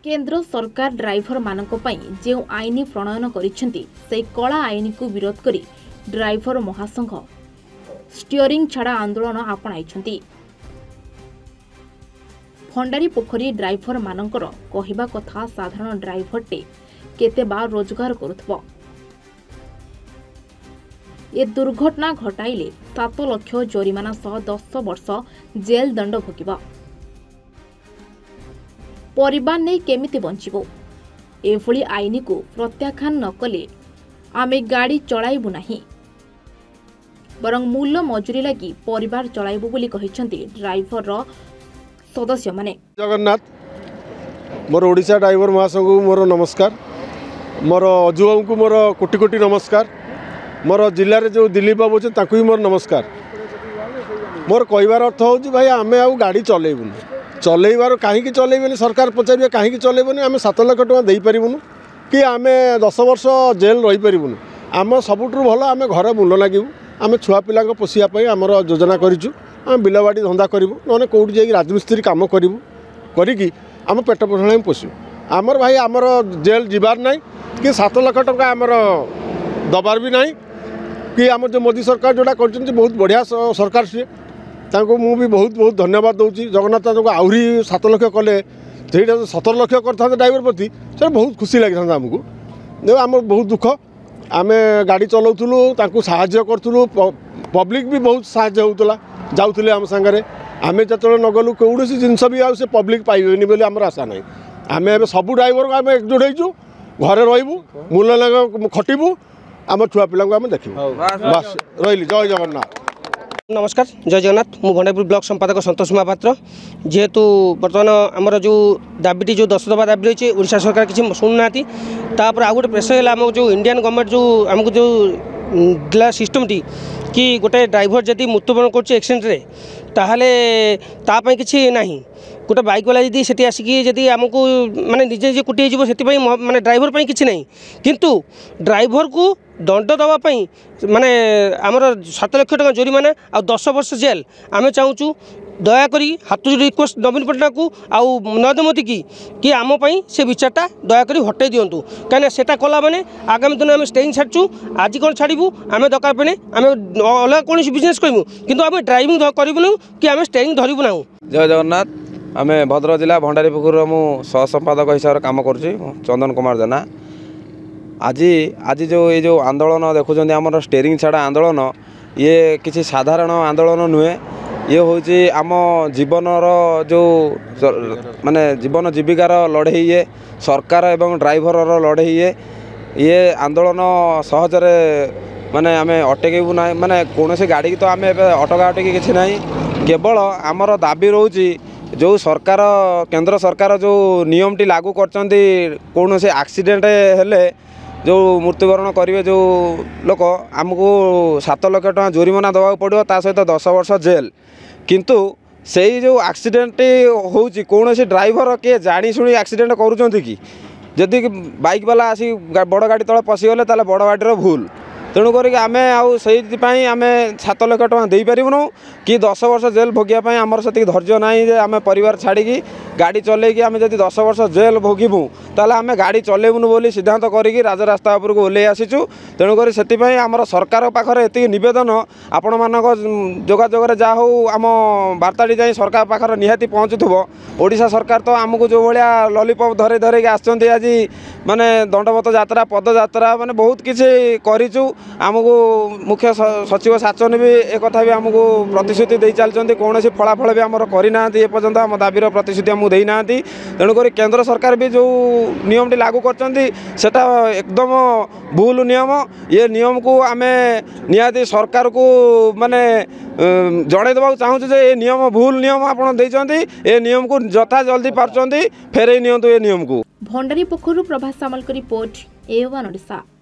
केंद्र सरकार ड्राइवर मानक पई जे आईन प्रणयन करिसेंती से कला आईन को विरोध करी ड्राइवर महासंघ स्टीयरिंग छाड़ा आंदोलन आपणाइछंती। भंडारी पोखरी ड्राइवर मानकर कहिबा कथा साधारण ड्राइवरटे केते बार रोजगार करुथबो। ए दुर्घटना घटाइले 7 लाख जरिमाना सह 10 वर्ष जेल दंड भोगिबो। परिवार नहीं केमिति बंचिबो एभली आईन को प्रत्याख्यान न कले आमे गाड़ी चलाइबु नाही बरं मूल्य मजूरी लगी परिवार चलाइबु बोली कहिसंती ड्राइवर सदस्य माने। जगन्नाथ मोर ओडिशा ड्राइवर महासंघ मोर नमस्कार, मोर अजुबाबू को मोर कोटि कोटि नमस्कार, मोर जिले में जो दिलीप बाबू अच्छे ताकू भी मोर नमस्कार। मोर कहबार अर्थ हूँ भाई आमे आउ गाड़ी चलेबुनी चलेबार कहीं चलेबनी सरकार पचारे कहीं चलेबनी आम 7 लाख टका दे पारूँ कि आम 10 वर्ष जेल रही पारूँ। आम सबुठ भल आम घर मूल लगे आम छुआ पिला पोषापी आमर योजना करूँ। आम बिलबाड़ी धंदा करूँ ना कौटी जा राजमिस्त्री कम करूँ करी आम पेट पोषण पोषु। आमर भाई आमर जेल जीवार ना कि 7 लाख टका आमर दबार भी ना कि आम जो मोदी सरकार जोड़ा कर बहुत बढ़िया सरकार सी तांको मु भी बहुत बहुत धन्यवाद दूसरी। जगन्नाथ आहरी 7 लाख कले 17 लाख कर ड्राइवर प्रति सर बहुत खुशी लगी था आमको। देखो आम बहुत दुख आम गाड़ी चलाऊलु साहाय्य करूँ पब्लिक भी बहुत साहाय्य होता जाऊे आम सांगे आम जो नगलु कौन जिनस भी से पब्लिक पाइबेनि बोली आमर आशा ना। आम ए सब ड्राइवर को आम एकजुट हो घरे रही मूल्य लगे खटबू आम छुआ पिला आम देखू बस रही। जय जगन्नाथ। नमस्कार, जय जगन्नाथ। मु भंडारपुर ब्लॉक संपादक संतोष महापात्र। जेहेतु बर्तमान आमर जो दाबीटी जो 10 दफा दाबी रही ओडिशा सरकार किसी शुणुना तापर आउ गोटे प्रेसर है जो इंडियन गवर्नमेंट जो आमको जो दिला सिस्टम टी कि गोटे ड्राइवर जदि मृत्युवरण कर एक्सीडेंट ताहले तापाई किसी नहीं गोटे बाइक वाला जब से आसिक आमको माने निजे निजे कुटी से माने ड्राइवर पर किसी नहीं किंतु ड्राइवर को दंड दवाई माने आमर 7 लाख टका जरिमाना आ 10 वर्ष जेल आम चाहूँ दयाकोरी हाथ जोड़ी रिक्वेस्ट नवीन पट्टनायक को आउ नरेंद्र मोदी की आमपाई से विचारटा दयाकोरी हटै दिंतु कहीं सेटा कला मैंने आगामी दिन आम स्टेइंग छाड़ू आज कौन छाड़ू आम दरकार पे आम अलग कौन बिजनेस करूँ कि आम ड्राइविंग करूँ कि आम स्टेइंग धरबू ना। जय जगन्नाथ। आम भद्रक जिला भंडारी पोखर मु सह संपादक हिसाब से कम करुँच चंदन कुमार जेना। आज जो आंदोलन देखुं आमर स्टेरिंग छाड़ा आंदोलन ये किसी साधारण आंदोलन नुहे ये हूँ आम जीवनर जो माने जीवन जीविकार लड़े ये सरकार एवं ड्राइवर लड़े ये आंदोलन सहजरे माने आम अटकेबू ना माने कौन सी गाड़ी तो आम अटका अटकी किसी ना केवल आमर दाबी रोची जो सरकार केंद्र सरकार जो नियम टी लागू कर कौन से एक्सीडेंट हेले जो मृत्युवरण करेंगे जो लोक आमको 7 लाख टका जरिमाना देवा पड़ो ता सहित 10 वर्ष जेल किंतु से जो एक्सीडेंट हो कौन से ड्राइवर किए जाशुणी एक्सीडेंट करुँच कि जदि बाइक वाला आसी बड़ गाड़ी तले पशिगले ताले बड़ गाड़ीर भूल तेणुक आम आम 7 लाख टका दे पारूँ कि 10 वर्ष जेल भोगियापाई आमर से धैर्य ना आम परिवार छाड़ी गाड़ी चलैकी आम जब 10 वर्ष जेल भोगबू ताले आम गाड़ी चलेबुनु बोली सिद्धांत करी राजरास्ता उपरको ओल्लै आसीचु। तेणुक से आमर सरकार पाखे एति निवेदन आपण मानक जोगाजोग जहाँ हो आम वार्ताटी जाए सरकार पाखे निहाती पहुँचुव। ओडिशा सरकार तो आमको जो भाया लॉलीपॉप धरे धरे आसछन्ती आज माने दंडवत यात्रा पदयात्रा माने बहुत किसी करूँ आमको मुख्य सचिव शासन भी एक भी आमको प्रतिश्रुति दे चलते कौन सी फलाफल भी आमर करना एपर्यंत आम दाबीर प्रतिश्रुति आमको देना। तेणुक केंद्र सरकार भी जो नियम टी लागू करता एकदम भूल नियम ये नियम को आम निहाती सरकार को माने जड़े देवा चाहूँ ये नियम भूल नियम आपड़ ये नियम को जथा जल्दी पार्टी फेरई नियंतु ये नियम को। भंडारी पोखर प्रभास सामल रिपोर्ट A1 ओडिशा।